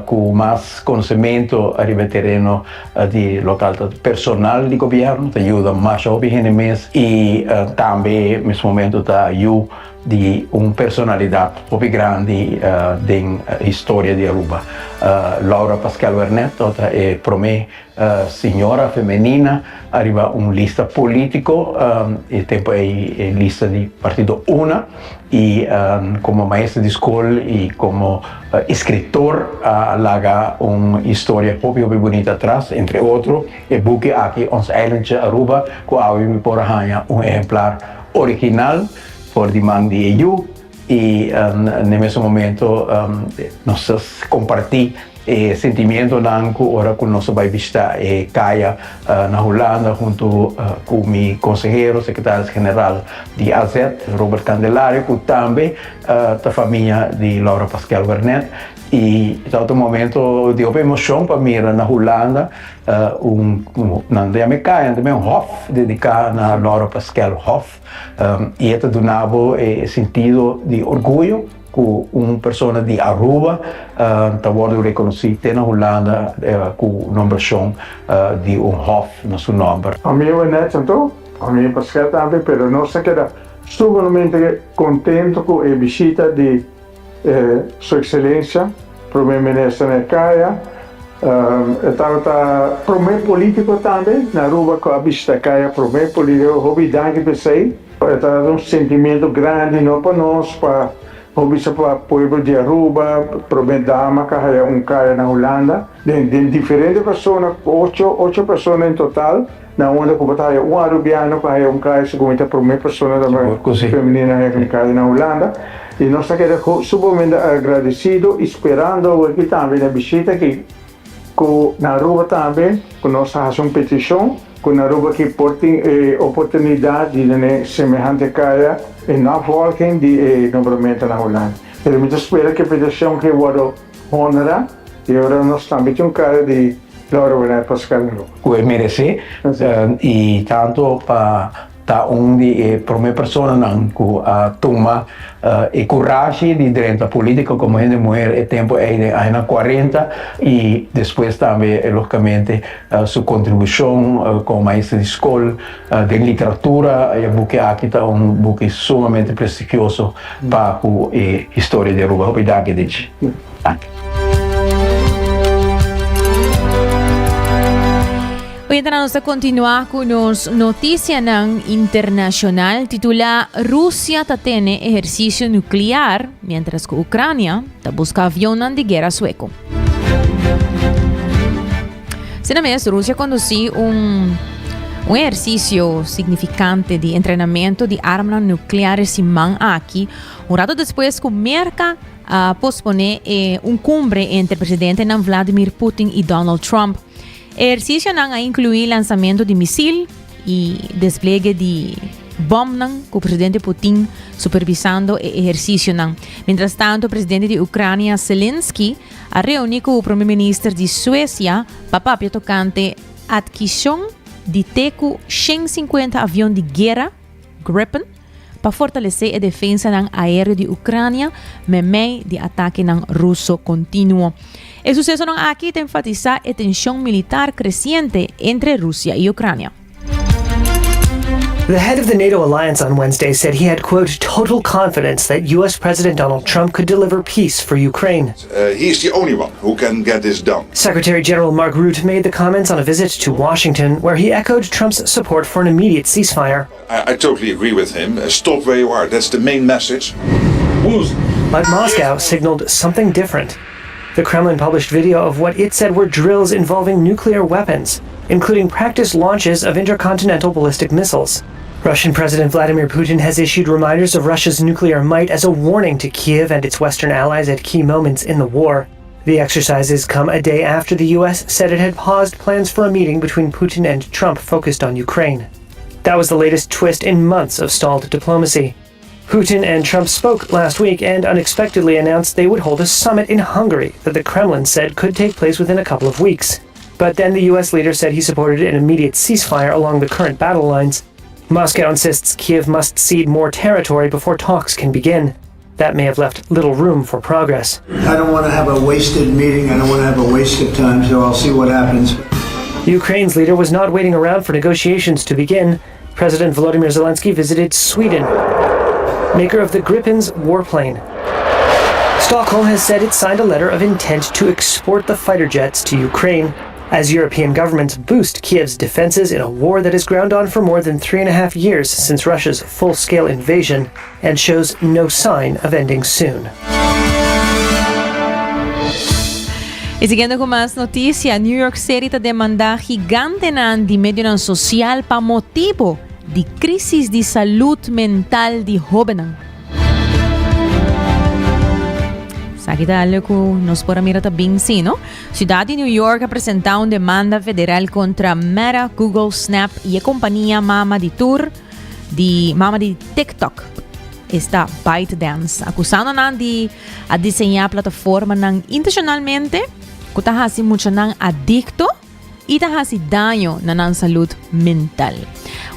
com mais conhecimento arriba terreno de local personal de governo, ajuda mais a gente mesmo e também nesse momento ajuda de uma personalidade muito grande da história de Aruba. Laura Pascal Bernat é para mim senhora feminina, arriba uma lista político, e tempo é lista de partido UNA, e como maestra de escola e como escritor, laga uma história muito bonita atrás, entre outros, e buque aqui ons Island Aruba, que me por arranhar exemplar original, por demanda de EU, e nesse momento nós compartilhamos o sentimento que ora que nós vai visitar Caia na Holanda junto com o meu conselheiro, secretário-geral de AZ, Robert Candelario, que também da família de Laura Pascal Bernat. E no momento de emoção para mim na Holanda, na Caia também hof dedicado a Laura Pascal Hof, e isso donava sentido de orgulho com uma pessoa de Aruba está sendo reconhecida na Holanda com o nome de hof no seu nome. A mim é neto, a mim Pascal também, mas nós estamos extremamente contentes com a visita de Sua Excelência, Primeiro-Ministro na Caia. Estava primeiro político também, na Aruba com a visita Caia, primeiro político, hobby danke para você. Está um sentimento grande não para nós, para Hobisa para pueblo de Aruba, Provendama, que hay un kaya na Holanda. De diferentes personas, ocho personas en total, na onda que hay un arubiano, que hay un kaya, seguramente por una persona femenina en kaya na Holanda. E nós estamos super agradecidos, esperando que também a visita que na Aruba também, que nós fazemos uma petição, que na Aruba que portem oportunidade de semelhante caia e na volta de novamente na Holanda. Eu espero que a petição que eu honra e agora nós também temos caia de Laura Bernard Pascal. Que merece e tanto para para uma pessoa que toma coragem de dentro da política como a mulher é tempo na 40 e depois também logicamente sua contribuição como maestra de escola de literatura é um aqui está book sumamente prestigioso para a história de Aruba. Obrigado. Hoy vamos a continuar con las noticias internacional titula Rusia tiene ejercicio nuclear mientras que Ucrania busca avión de guerra sueco. Sin mes, Rusia condució un ejercicio significante de entrenamiento de armas nucleares en aquí, un rato después que Merca pospone un cumbre entre el presidente Vladimir Putin y Donald Trump. El ejercicio ha incluido lanzamiento de misil y despliegue de bomba con el presidente Putin supervisando el ejercicio. Mientras tanto, el presidente de Ucrania, Zelensky, ha reunido con el primer ministro de Suecia, papá tocante adquisición de 150 aviones de guerra, Gripen, para fortalecer la defensa aérea de Ucrania, meio de ataque ruso continuo. El suceso aquí enfatiza la tensión militar creciente entre Rusia y Ucrania. The head of the NATO alliance on Wednesday said he had, quote, total confidence that U.S. President Donald Trump could deliver peace for Ukraine. He's the only one who can get this done. Secretary General Mark Rutte made the comments on a visit to Washington, where he echoed Trump's support for an immediate ceasefire. I totally agree with him. Stop where you are. That's the main message. But Moscow signaled something different. The Kremlin published video of what it said were drills involving nuclear weapons, including practice launches of intercontinental ballistic missiles. Russian President Vladimir Putin has issued reminders of Russia's nuclear might as a warning to Kiev and its Western allies at key moments in the war. The exercises come a day after the U.S. said it had paused plans for a meeting between Putin and Trump focused on Ukraine. That was the latest twist in months of stalled diplomacy. Putin and Trump spoke last week and unexpectedly announced they would hold a summit in Hungary that the Kremlin said could take place within a couple of weeks. But then the U.S. leader said he supported an immediate ceasefire along the current battle lines. Moscow insists Kiev must cede more territory before talks can begin. That may have left little room for progress. I don't want to have a wasted meeting. I don't want to have a waste of time, so I'll see what happens. Ukraine's leader was not waiting around for negotiations to begin. President Volodymyr Zelensky visited Sweden, maker of the Gripen's warplane. Stockholm has said it signed a letter of intent to export the fighter jets to Ukraine, as European governments boost Kiev's defenses in a war that has ground on for more than 3.5 years since Russia's full-scale invasion and shows no sign of ending soon. Y siguiendo con más noticias, New York City te demanda gigante de medio social para motivo de crisis de salud mental de jóvenes. Aquí está algo que nos podrá mirar también, sí, ¿no? Ciudad de New York ha presentado una demanda federal contra Meta, Google, Snap y la compañía mama de TikTok. Está ByteDance, acusando de diseñar plataformas intencionalmente que te hacen mucho adicto y te hacen daño a la salud mental.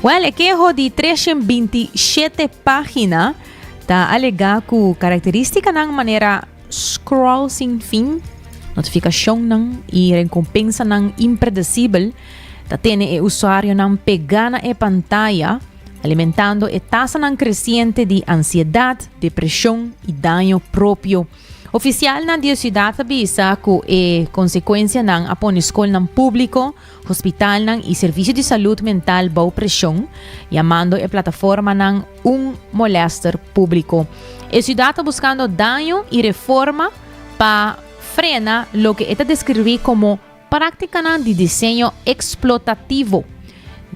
Well, el quejo de 327 páginas está alegando que características de manera scroll sin fin, notificación y recompensa impredecible, tiene el usuario pegana en pantalla, alimentando la tasa creciente de ansiedad, depresión y daño propio. Oficial ng Diyosudad Bisa ku konsekwensya ng apon eskol ng publiko, hospital ng servicio de salud mental bau presyong, llamando plataforma ng molester público. Ciudad buscando daño y reforma para frena lo que está describí como práctica de diseño explotativo.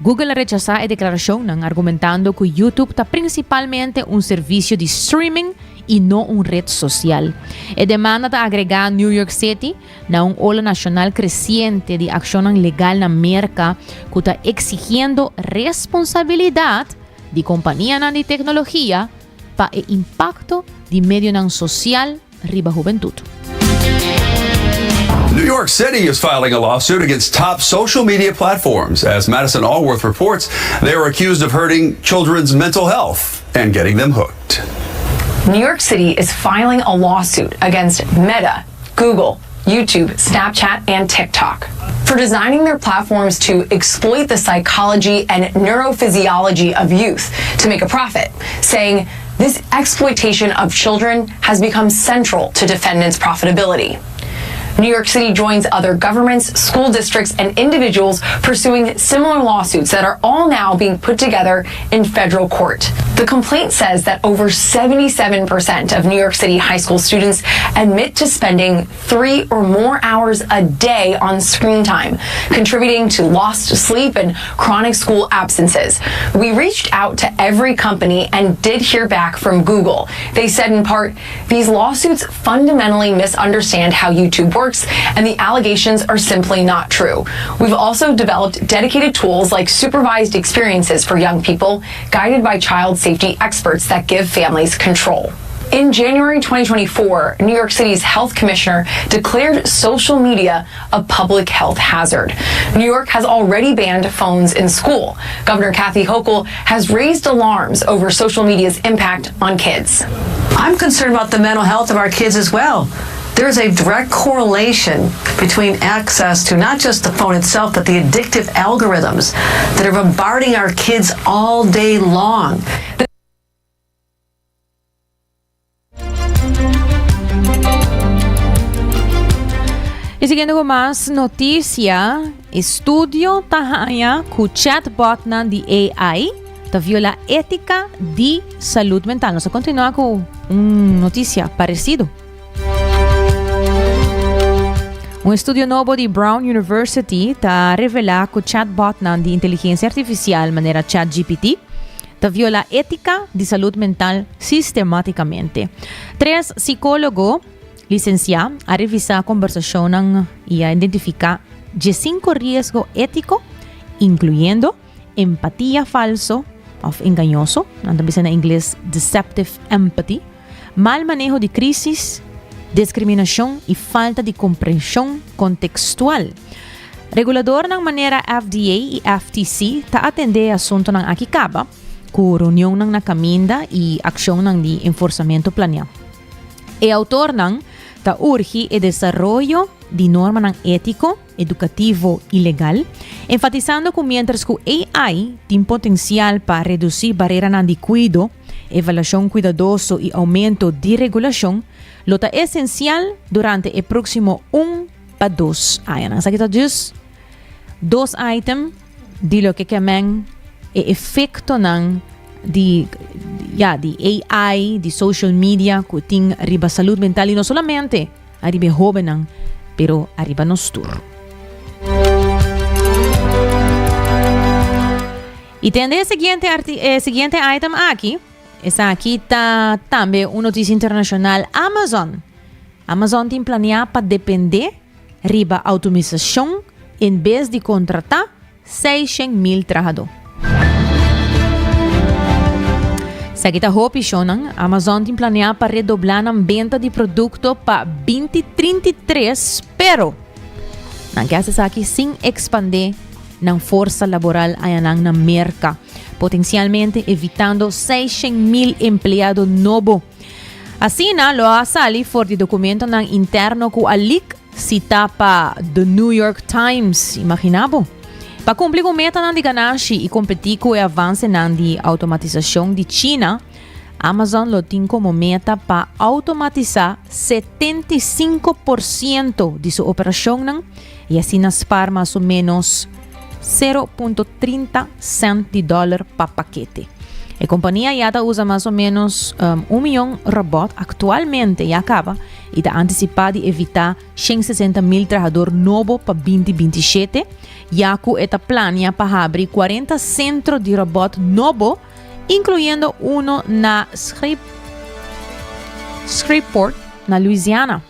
Google rechazó la declaración argumentando que YouTube está principalmente un servicio de streaming y no una red social. Demanda de agregar New York City a una ola nacional creciente de acción legal en América que está exigiendo responsabilidad de compañías de tecnología para el impacto de medio social riba juventud. New York City is filing a lawsuit against top social media platforms. As Madison Allworth reports, they are accused of hurting children's mental health and getting them hooked. New York City is filing a lawsuit against Meta, Google, YouTube, Snapchat, and TikTok for designing their platforms to exploit the psychology and neurophysiology of youth to make a profit, saying this exploitation of children has become central to defendants' profitability. New York City joins other governments, school districts, and individuals pursuing similar lawsuits that are all now being put together in federal court. The complaint says that over 77% of New York City high school students admit to spending 3 or more hours a day on screen time, contributing to lost sleep and chronic school absences. We reached out to every company and did hear back from Google. They said in part, these lawsuits fundamentally misunderstand how YouTube works, and the allegations are simply not true. We've also developed dedicated tools like supervised experiences for young people, guided by child safety experts that give families control. In January 2024, New York City's health commissioner declared social media a public health hazard. New York has already banned phones in school. Governor Kathy Hochul has raised alarms over social media's impact on kids. I'm concerned about the mental health of our kids as well. There's a direct correlation between access to not just the phone itself, but the addictive algorithms that are bombarding our kids all day long. Y siguiendo con más noticia, estudio tahaya ku chatbot ng di AI ta viola ética de salud mental. Nos continúa con noticia parecido. Un estudio nuevo de Brown University ta revela que chatbot de inteligencia artificial manera ChatGPT ta viola ética de salud mental sistemáticamente. 3 psicólogos licenciados a revisar conversación y a identificar 5 riesgos éticos, incluyendo empatía falso o engañoso, también en inglés deceptive empathy, mal manejo de crisis, discriminación y falta de comprensión contextual. Regulador ng manera FDA y FTC ta atende asunto ng akikaba ku reunión ng nakaminda y aksyon ng di enforzamiento planeado. E autor ng ta urge el desarrollo de norma ng ético, educativo y legal, enfatizando que mientras que AI tiene potencial para reducir barreras de cuidado, evaluación cuidadoso y aumento de regulación, lo está esencial durante el próximo 1 a 2 años. Así que just 2 items de lo que llaman el efecto de AI, de social media, que tiene arriba salud mental y no solamente arriba joven, pero arriba nostur. Y tiene el siguiente item aquí. Está aquí está también una noticia internacional. Amazon tiene planeado para depender riba automatización en vez de contratar 600,000 trabajadores. Seguida hopi shonan, Amazon tiene planeado para redoblar la venta de productos para 2033, pero que hace aquí sin expandir la fuerza laboral en la mercado, potencialmente evitando 600,000 empleados nuevos. Así lo ha salido por el documento interno que alic cita para The New York Times, imaginabo. Para cumplir con meta de ganancia y competir con el avance de automatización de China, Amazon lo tiene como meta para automatizar 75% de su operación y así naspar más o menos 0.30 cent de dólar para paquete. La compañía ya usa más o menos 1 millón de robots actualmente y acaba y está anticipada de evitar 160,000 trabajadores nuevos para 2027, ya que está planea para abrir 40 centros de robots nuevos, incluyendo uno na Shreveport, na Louisiana.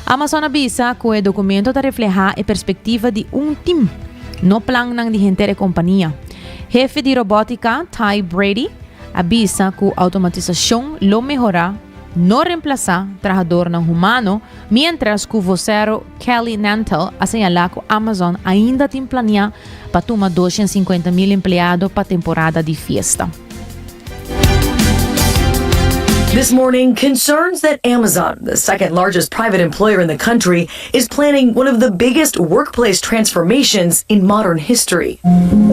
Amazon avisa que el documento refleja la perspectiva de un team, no plan de gente de compañía. Jefe de robótica Ty Brady avisa que automatización lo mejora, no reemplaza trabajador humano, mientras que vocero Kelly Nantel señala que Amazon ainda tem planeado para tomar 250,000 empleados para temporada de fiesta. This morning, concerns that Amazon, the second largest private employer in the country, is planning one of the biggest workplace transformations in modern history.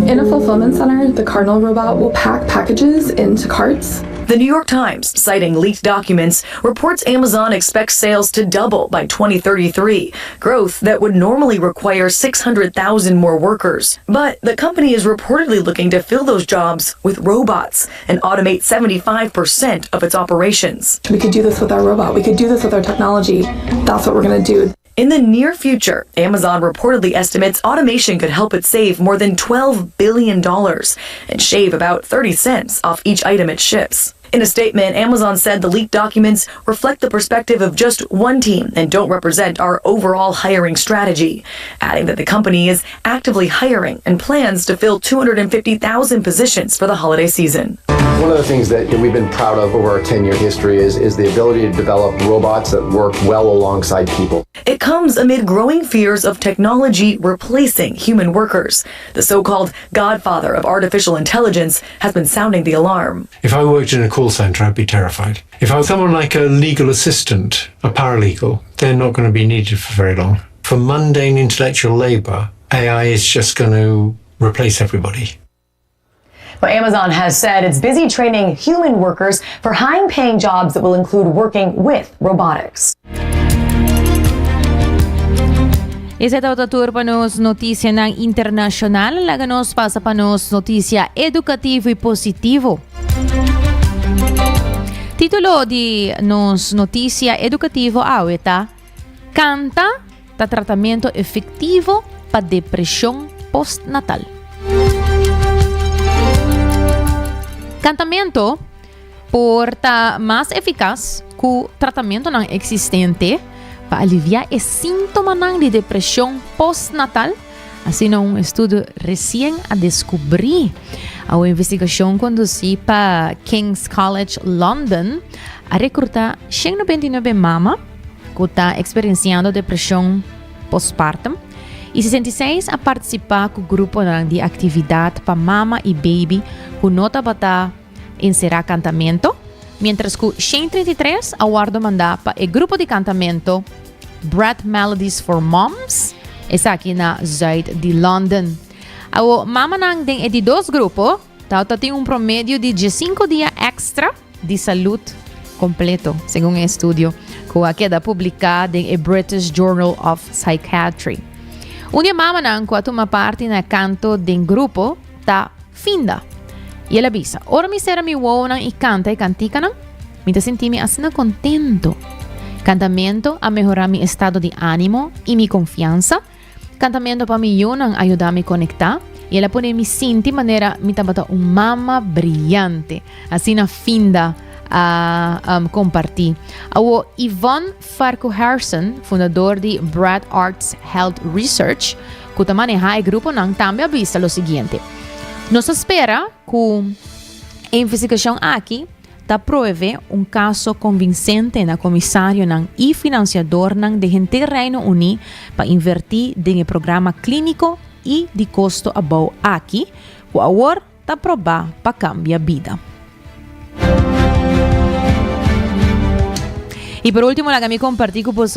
In a fulfillment center, the Cardinal robot will pack packages into carts. The New York Times, citing leaked documents, reports Amazon expects sales to double by 2033, growth that would normally require 600,000 more workers. But the company is reportedly looking to fill those jobs with robots and automate 75% of its operations. We could do this with our robot. We could do this with our technology. That's what we're going to do. In the near future, Amazon reportedly estimates automation could help it save more than $12 billion and shave about 30 cents off each item it ships. In a statement, Amazon said the leaked documents reflect the perspective of just one team and don't represent our overall hiring strategy, adding that the company is actively hiring and plans to fill 250,000 positions for the holiday season. One of the things that we've been proud of over our 10-year history is the ability to develop robots that work well alongside people. It comes amid growing fears of technology replacing human workers. The so-called godfather of artificial intelligence has been sounding the alarm. If I worked in a call center, I'd be terrified. If I was someone like a legal assistant, a paralegal, they're not going to be needed for very long. For mundane intellectual labor, AI is just going to replace everybody. Well, Amazon has said it's busy training human workers for high-paying jobs that will include working with robotics. Ese tour para nos notícia ng internacional, laga nos pasa para nos notícia educativo e positivo. Título de nos notícia educativo aweta Canta ta tratamento efectivo para depresión postnatal. Cantamento porta más eficaz que tratamento não existente para aliviar o síntoma de depressão postnatal, assim um estudo recém a descobrir. A investigação conduzida para King's College London a recrutar 199 mamas que estão experienciando depressão postpartum e 66 a participar com o grupo de atividade para mama e baby que nota para encerrar cantamento, mientras que 133 aguardo mandar para o grupo de cantamento Breath Melodies for Moms, essa aqui na Zuid de London. A mama nang den de dois grupos, tem promédio de 5 dias extra de saúde completo, segundo um estudo que queda publicado em British Journal of Psychiatry. Uma mama nang que toma parte na canto den grupo tá finda. E ela avisa, ora mi sera mi uona e canta e cantica nang, mi te sentimi assim contento. Cantamento a mejorar mi estado de ánimo y mi confianza. Cantamento para mi ayudan a ayudarme a conectar. Y ela pone mi sinti manera mi tabata un mama brillante. Así na finda a compartir. Awo Yvonne Farquharson, fundador de Brad Arts Health Research, que ta maneja el grupo nang também avisa lo siguiente. Nos espera que a investigação aqui prove um caso convincente na comissário e financiador de gente Reino Unido para invertir no programa clínico e de custo abau aqui, que agora está provar para cambiar vida. E por último, me compartilho com o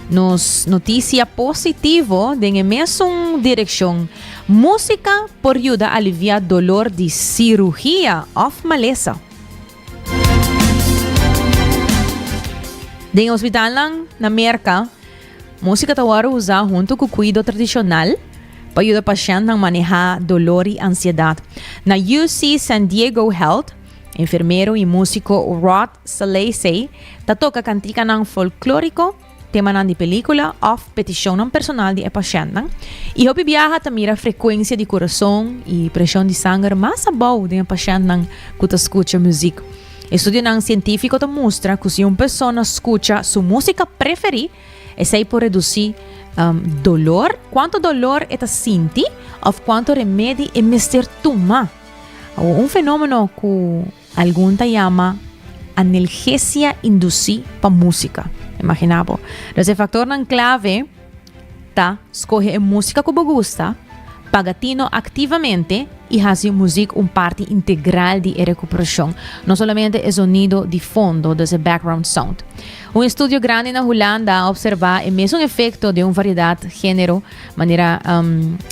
Nos noticia positivo de a mesma direção. Música por ayuda a aliviar dolor de cirurgia of maleza. De hospital lang na Amerika, música tawaro usa junto com o cuidado tradicional para ajudar o paciente a manejar dolor e ansiedade. Na UC San Diego Health, enfermeiro e músico Rod Salesay toca cantica ng folclórico, tema ng película of petição ng personal de paciente. E hopi viaja tamira frequência de coração e pressão de sangue mais abaixo de paciente ng kuta escuta música. Estudio ng científico te mostra que se uma pessoa escuta sua música preferida, essa pode reduzir dolor, quanto dolor ela sente, ou quanto remédio é mister toma. Fenômeno que algum te chama analgesia induzida para música. Imaginabo. Esse factor ng clave ta escolhe a música que você gosta, pagatino ativamente e hace música parte integral de recuperação, não somente o sonido de fundo desse background sound. Estudo grande na Holanda observa o mesmo efeito de variedade de gênero, maneira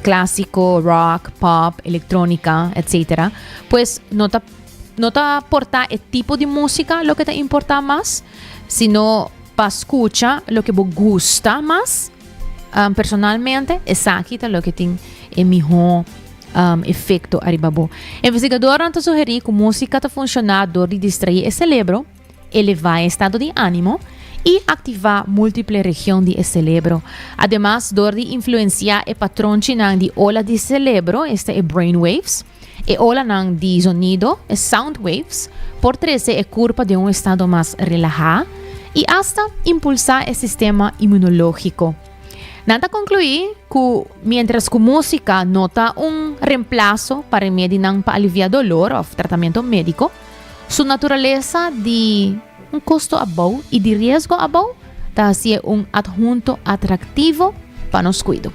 clássico, rock, pop, eletrônica, etc. Pues não importa o tipo de música lo que te importa mais, sino para escuchar lo que você gosta mais. Personalmente, aqui é o que tem o melhor efeito arribabo. Investigador anta sugeri que música ta funciona dor de distrair o cérebro, elevar o estado de ânimo e ativar múltiplas regiões do cérebro. Además, dor de influenciar o patrão chinang de ola de cérebro, este é brain waves, e ola nang de sonido, é sound waves, por trazer a curva de estado mais relajado e hasta impulsar o sistema imunológico. Nada concluir que, mientras que música nota reemplazo para remédio para aliviar dolor ou tratamento médico, sua natureza de custo abaixo e de risco abaixo está sendo adjunto atrativo para nos cuidar.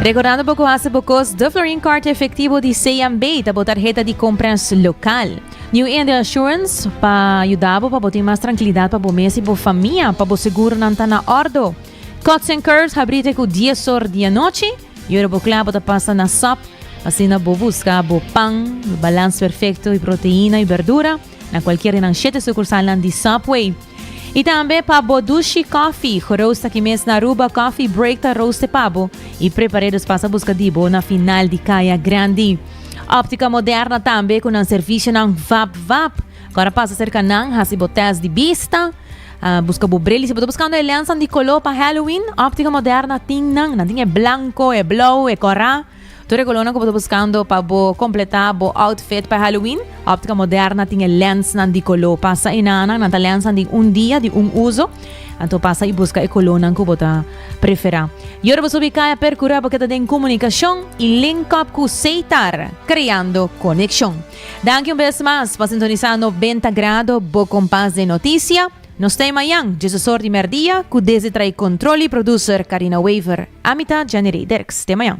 Recordando pouco hace poucos, The Florin Card efetivo de CMB da tarjeta de compras local. New India Assurance para ajudar para ter mais tranquilidade para o mês e para a família, para o seguro não estar na ordem. Cuts and Curves abrite com dia sor dia noite. E o clavo da passa na SOP, assim na busca o pão, o balanço perfeito de proteína e verdura, na qualquer ranchete sucursal de Subway. E também para Bodushi Coffee, roasta que mês na Aruba Coffee Break da roast pabo e preparados para a busca de boa na final de Caia Grande. Óptica moderna também com um serviço ng VAP. Agora passa cerca ng hasibotes de vista, busca brilho. Se você buscando aliança de color para Halloween, óptica moderna tem é branco, é blue, é cora. Tu recolona que você buscando para completar o outfit para Halloween, óptica moderna tem lens de color, passa inana, na lens de dia, de uso. Então passa e busca a coluna que você prefere. E agora você vai percorrer porque tem comunicação e link up com Seitar, criando conexão. Daqui vez mais para sintonizar 90 graus, Bo Compás de Notícia. Nos tem amanhã, Jesus de Merdia, com desde trai controle producer Karina Waver, Amita Janere Derks. Até amanhã.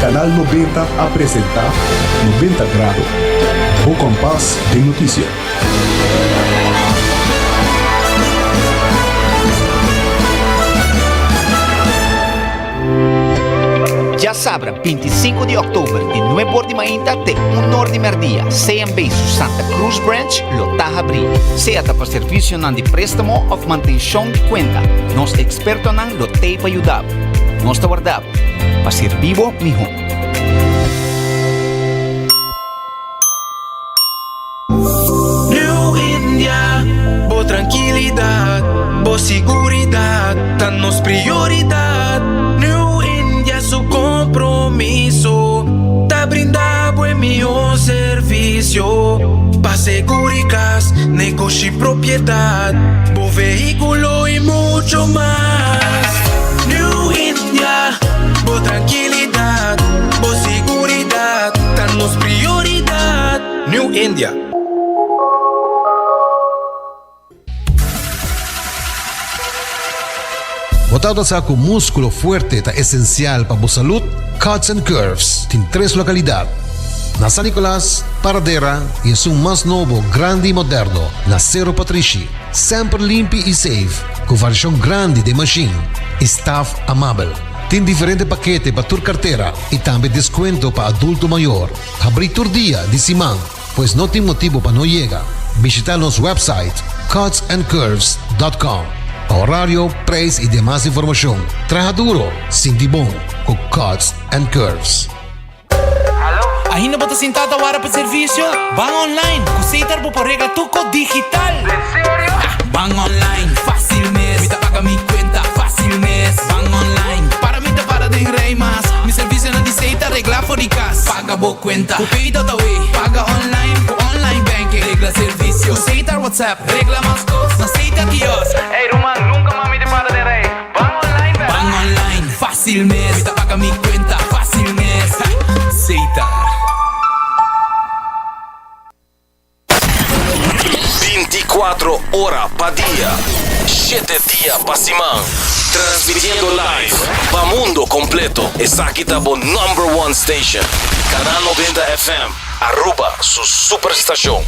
Canal 90 apresenta 90 grados, Bo Compás de Notícia. Já sabrá, 25 de outubro, de 9 horas de manhã até 1 hora de meio-dia, CMB Santa Cruz Branch, lota abrir. Seja para serviço de préstamo ou manutenção de conta, nós expertos não lotei para ajudar. Nós te guardamos para ser vivo melhor. New India, boa tranquilidade, boa seguridade, tá nos prioridade. New India, seu compromisso, tá brindando o melhor serviço. Para seguridade, negócio e propriedade, bom veículo e muito mais. New India. Botado sa ako músculo fuerte ta esencial para bu salud, Cuts and Curves, tin 3 lokalidad. Na San Nicolas, Paradera y es un más nuevo, grande y moderno, na Cerro Patrici, sempre limpi y safe, con variación grande de machine, staff amable. Tin diferente paquete para tu cartera y también descuento para adulto mayor. Abrir tu día de Simán, pues no tiene motivo para no llegar. Visita nuestro website cutsandcurves.com. Horario, precio y demás información. Trabaja duro, sin tibón, con Cuts and Curves. Ainda bota sentado agora para serviço? Van online, aceitar por regra tuco digital. Sério? Van online, fácil mesmo. Me paga minha conta, fácil mesmo. Van online, para mim para de rei mas. Mi serviço não aceita regla fora de casa. Paga boa conta, o pedido da way. Paga online, com online banking. Regla serviço, aceitar WhatsApp. Regla mais coisas, não aceita quiosque. Ei, Roman, nunca mais me para de rei. Van online, baby. Van online, fácil mesmo. Me paga minha conta, fácil mesmo. Aceitar. 24 horas pa día, 7 días pa semana, transmitiendo live pa mundo completo. Esa aquí está por #1 station, Canal 90 FM, arroba su superestación.